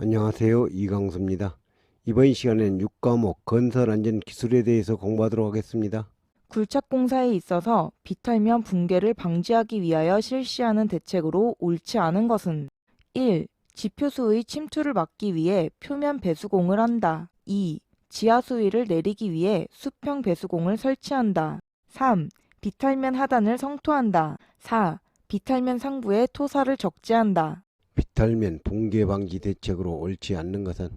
안녕하세요. 이강수입니다. 이번 시간에는 6과목 건설안전기술에 대해서 공부하도록 하겠습니다. 굴착공사에 있어서 비탈면 붕괴를 방지하기 위하여 실시하는 대책으로 옳지 않은 것은 1. 지표수의 침투를 막기 위해 표면 배수공을 한다. 2. 지하 수위를 내리기 위해 수평 배수공을 설치한다. 3. 비탈면 하단을 성토한다. 4. 비탈면 상부에 토사를 적재한다. 비탈면 붕괴 방지 대책으로 옳지 않는 것은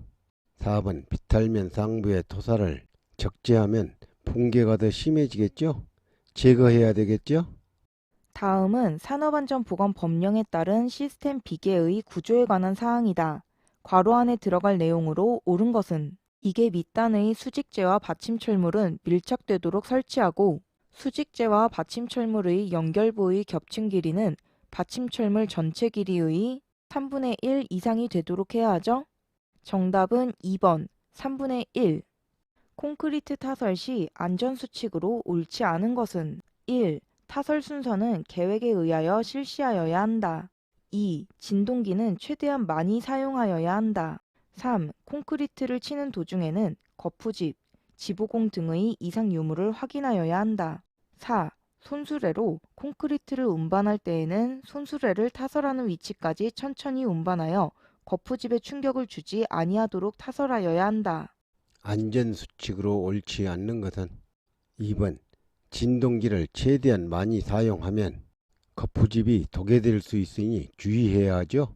4번 비탈면 상부의 토사를 적재하면 붕괴가 더 심해지겠죠? 제거해야 되겠죠? 다음은 산업안전보건법령에 따른 시스템 비계의 구조에 관한 사항이다. 괄호 안에 들어갈 내용으로 옳은 것은 이계 밑단의 수직재와 받침철물은 밀착되도록 설치하고 수직재와 받침철물의 연결부의 겹친 길이는 받침철물 전체 길이의 3분의 1 이상이 되도록 해야 하죠. 정답은 2번 3분의 1. 콘크리트 타설 시 안전수칙으로 옳지 않은 것은 1. 타설 순서는 계획에 의하여 실시하여야 한다. 2. 진동기는 최대한 많이 사용하여야 한다. 3. 콘크리트를 치는 도중에는 거푸집, 지보공 등의 이상 유무를 확인하여야 한다. 4. 손수레로 콘크리트를 운반할 때에는 손수레를 타설하는 위치까지 천천히 운반하여 거푸집에 충격을 주지 아니하도록 타설하여야 한다. 안전수칙으로 옳지 않는 것은 2번 진동기를 최대한 많이 사용하면 거푸집이 도개될 수 있으니 주의해야 하죠?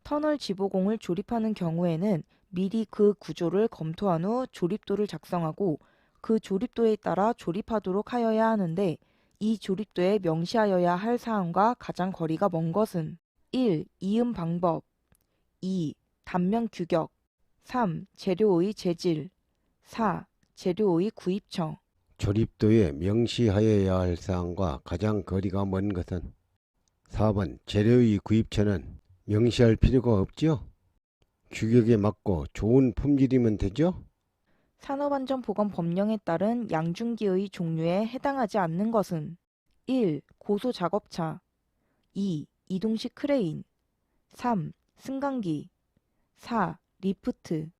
터널 지보공을 조립하는 경우에는 미리 그 구조를 검토한 후 조립도를 작성하고 그 조립도에 따라 조립하도록 하여야 하는데 이 조립도에 명시하여야 할 사항과 가장 거리가 먼 것은 1. 이음 방법 2. 단면 규격 3. 재료의 재질 4. 재료의 구입처 조립도에 명시하여야 할 사항과 가장 거리가 먼 것은 4번 재료의 구입처는 명시할 필요가 없죠? 규격에 맞고 좋은 품질이면 되죠? 산업안전보건법령에 따른 양중기의 종류에 해당하지 않는 것은 1. 고소작업차 2. 이동식 크레인 3. 승강기 4. 리프트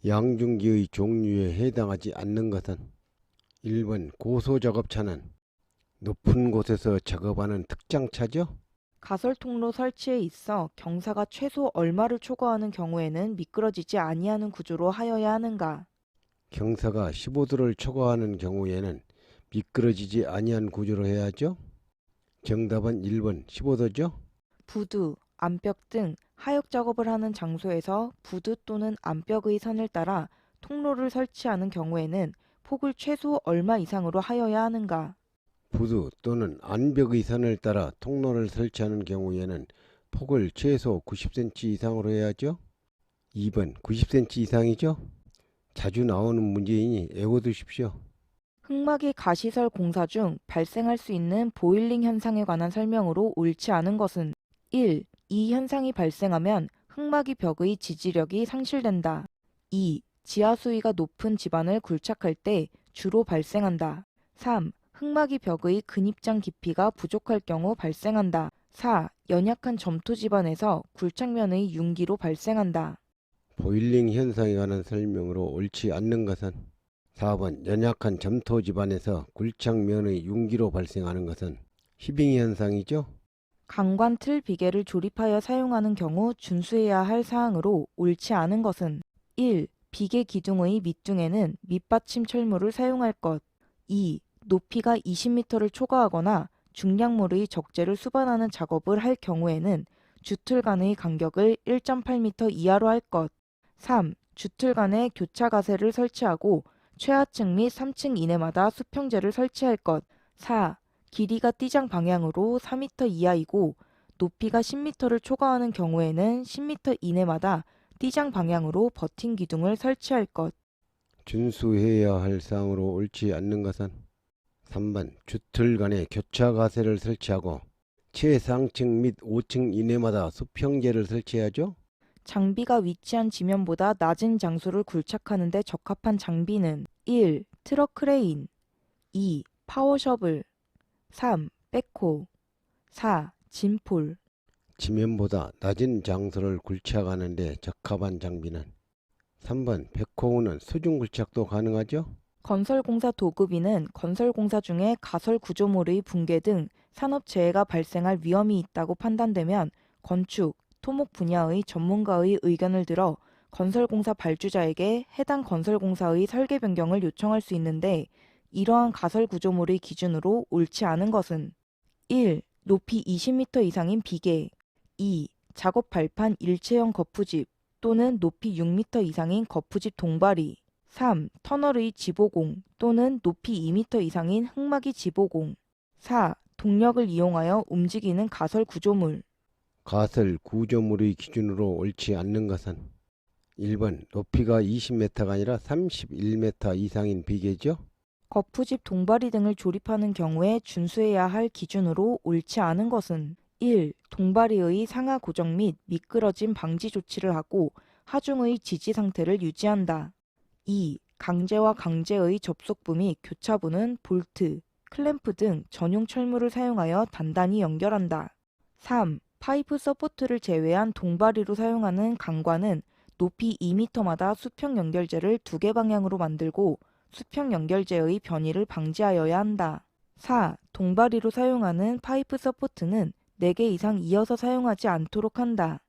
양중기의 종류에 해당하지 않는 것은 1번 고소작업차는 높은 곳에서 작업하는 특장차죠? 가설통로 설치에 있어 경사가 최소 얼마를 초과하는 경우에는 미끄러지지 아니하는 구조로 하여야 하는가? 경사가 15도를 초과하는 경우에는 미끄러지지 아니한 구조로 해야죠? 정답은 1번 15도죠? 부두, 암벽 등 하역 작업을 하는 장소에서 부두 또는 암벽의 선을 따라 통로를 설치하는 경우에는 폭을 최소 얼마 이상으로 하여야 하는가? 부두 또는 안벽의 선을 따라 통로를 설치하는 경우에는 폭을 최소 90cm 이상으로 해야죠? 2번 90cm 이상이죠? 자주 나오는 문제이니 외워두십시오. 흙막이 가시설 공사 중 발생할 수 있는 보일링 현상에 관한 설명으로 옳지 않은 것은 1. 이 현상이 발생하면 흙막이 벽의 지지력이 상실된다. 2. 지하 수위가 높은 집안을 굴착할 때 주로 발생한다. 3. 흙막이 벽의 근입장 깊이가 부족할 경우 발생한다. 4. 연약한 점토 집안에서 굴착면의 융기로 발생한다. 보일링 현상에 관한 설명으로 옳지 않는 것은 4번 연약한 점토 집안에서 굴착면의 융기로 발생하는 것은 히빙 현상이죠. 강관 틀 비계를 조립하여 사용하는 경우 준수해야 할 사항으로 옳지 않은 것은 1. 비계 기둥의 밑둥에는 밑받침 철물을 사용할 것 2. 높이가 20m를 초과하거나 중량물의 적재를 수반하는 작업을 할 경우에는 주틀 간의 간격을 1.8m 이하로 할 것 3. 주틀 간에 교차 가세를 설치하고 최하층 및 3층 이내마다 수평재를 설치할 것 4. 길이가 띠장 방향으로 4m 이하이고 높이가 10m를 초과하는 경우에는 10m 이내마다 띠장 방향으로 버팅 기둥을 설치할 것. 준수해야 할 사항으로 옳지 않는 것은 3번 주틀 간에 교차 가세를 설치하고 최상층 및 5층 이내마다 수평재를 설치해야죠. 장비가 위치한 지면보다 낮은 장소를 굴착하는 데 적합한 장비는 1. 트럭 크레인 2. 파워 셔블 3. 백호 4. 진폴 지면보다 낮은 장소를 굴착하는 데 적합한 장비는 3번 백호우는 수중 굴착도 가능하죠? 건설공사 도급이는 건설공사 중에 가설 구조물의 붕괴 등 산업재해가 발생할 위험이 있다고 판단되면 건축, 토목 분야의 전문가의 의견을 들어 건설공사 발주자에게 해당 건설공사의 설계 변경을 요청할 수 있는데 이러한 가설 구조물의 기준으로 옳지 않은 것은 1. 높이 20m 이상인 비계 2. 작업 발판 일체형 거푸집 또는 높이 6m 이상인 거푸집 동바리 3. 터널의 지보공 또는 높이 2m 이상인 흙막이 지보공 4. 동력을 이용하여 움직이는 가설 구조물 가설 구조물의 기준으로 옳지 않는 것은 1번 높이가 20m가 아니라 31m 이상인 비계죠? 거푸집 동바리 등을 조립하는 경우에 준수해야 할 기준으로 옳지 않은 것은 1. 동바리의 상하 고정 및 미끄러짐 방지 조치를 하고 하중의 지지 상태를 유지한다. 2. 강제와 강제의 접속부 및 교차부는 볼트, 클램프 등 전용 철물을 사용하여 단단히 연결한다. 3. 파이프 서포트를 제외한 동바리로 사용하는 강관은 높이 2m마다 수평 연결재를 2개 방향으로 만들고 수평 연결재의 변이를 방지하여야 한다. 4. 동바리로 사용하는 파이프 서포트는 4개 이상 이어서 사용하지 않도록 한다.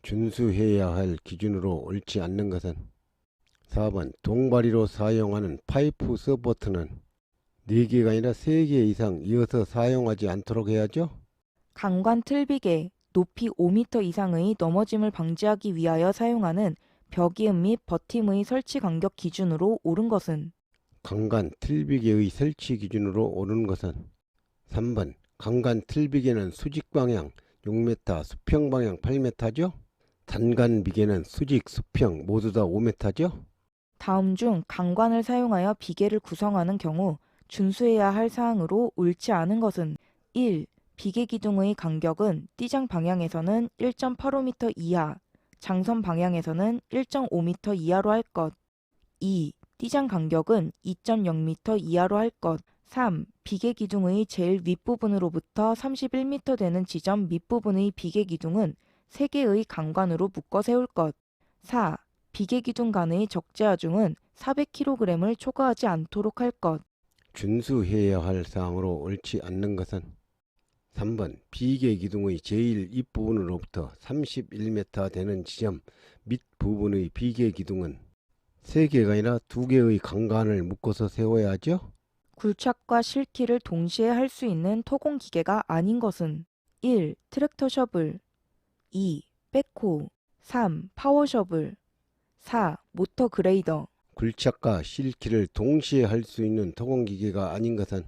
준수해야 할 기준으로 옳지 않는 것은 4번 동바리로 사용하는 파이프 서포트는 4개가 아니라 3개 이상 이어서 사용하지 않도록 해야죠? 강관 틀비계, 높이 5m 이상의 넘어짐을 방지하기 위하여 사용하는 벽이음 및 버팀의 설치 간격 기준으로 옳은 것은 강간 틀비계의 설치 기준으로 옳은 것은 3번 강간 틀비계는 수직 방향 6m, 수평 방향 8m죠? 단간 비계는 수직, 수평 모두 다 5m죠? 다음 중 강관을 사용하여 비계를 구성하는 경우 준수해야 할 사항으로 옳지 않은 것은 1. 비계 기둥의 간격은 띠장 방향에서는 1.85m 이하, 장선 방향에서는 1.5m 이하로 할 것. 2. 띠장 간격은 2.0m 이하로 할 것. 3. 비계 기둥의 제일 윗부분으로부터 31m 되는 지점 밑부분의 비계 기둥은 3개의 강관으로 묶어 세울 것. 4. 비계 기둥 간의 적재하중은 400kg을 초과하지 않도록 할 것. 준수해야 할 사항으로 옳지 않는 것은 3번 비계 기둥의 제일 윗부분으로부터 31m 되는 지점 밑부분의 비계 기둥은 3개가 아니라 2개의 강관을 묶어서 세워야 하죠? 굴착과 실키를 동시에 할 수 있는 토공 기계가 아닌 것은 1. 트랙터 셔블 2. 백호 3. 파워 셔블 4. 모터 그레이더 굴착과 실키를 동시에 할 수 있는 토공기계가 아닌 것은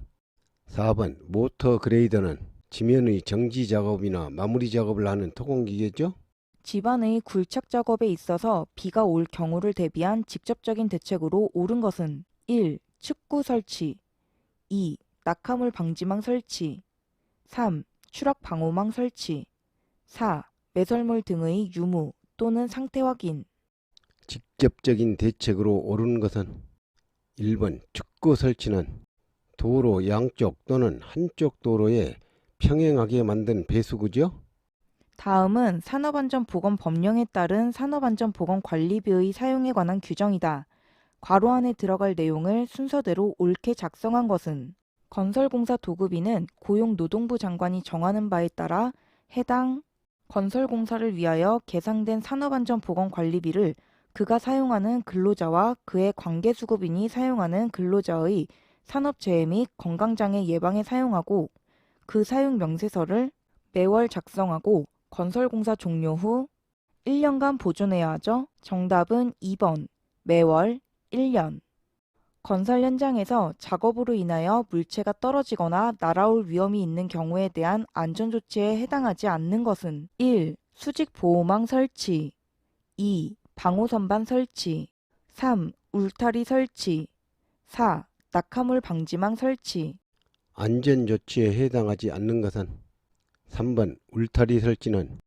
4번 모터 그레이더는 지면의 정지 작업이나 마무리 작업을 하는 토공기계죠? 집안의 굴착 작업에 있어서 비가 올 경우를 대비한 직접적인 대책으로 옳은 것은 1. 측구 설치 2. 낙하물 방지망 설치 3. 추락 방호망 설치 4. 매설물 등의 유무 또는 상태 확인 직접적인 대책으로 옳은 것은 1번 축구 설치는 도로 양쪽 또는 한쪽 도로에 평행하게 만든 배수구죠? 다음은 산업안전보건법령에 따른 산업안전보건관리비의 사용에 관한 규정이다. 괄호 안에 들어갈 내용을 순서대로 옳게 작성한 것은 건설공사 도급위는 고용노동부 장관이 정하는 바에 따라 해당 건설공사를 위하여 계상된 산업안전보건관리비를 그가 사용하는 근로자와 그의 관계수급인이 사용하는 근로자의 산업재해 및 건강장애 예방에 사용하고 그 사용 명세서를 매월 작성하고 건설공사 종료 후 1년간 보존해야 하죠. 정답은 2번 매월 1년. 건설 현장에서 작업으로 인하여 물체가 떨어지거나 날아올 위험이 있는 경우에 대한 안전조치에 해당하지 않는 것은 1. 수직 보호망 설치 2. 방호선반 설치 3. 울타리 설치 4. 낙하물 방지망 설치 안전조치에 해당하지 않는 것은 3번 울타리 설치는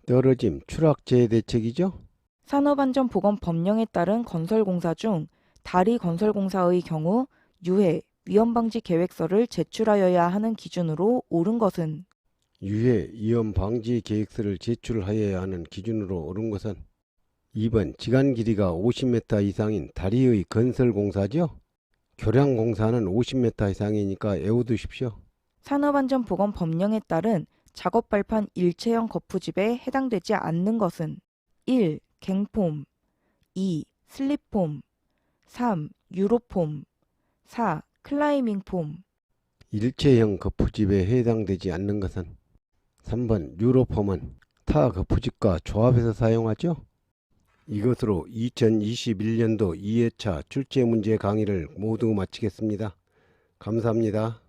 떨어짐 추락재해 대책이죠? 산업안전보건법령에 따른 건설공사 중 다리 건설공사의 경우 유해, 위험방지 계획서를 제출하여야 하는 기준으로 옳은 것은 유해 위험 방지 계획서를 제출하여야 하는 기준으로 옳은 것은 2번 지간 길이가 50m 이상인 다리의 건설 공사죠. 교량 공사는 50m 이상이니까 외워두십시오. 산업안전보건 법령에 따른 작업 발판 일체형 거푸집에 해당되지 않는 것은 1. 갱폼 2. 슬립폼 3. 유로폼 4. 클라이밍폼 일체형 거푸집에 해당되지 않는 것은 3번 유로폼은 타 거푸집과 조합해서 사용하죠. 이것으로 2021년도 2회차 출제문제 강의를 모두 마치겠습니다. 감사합니다.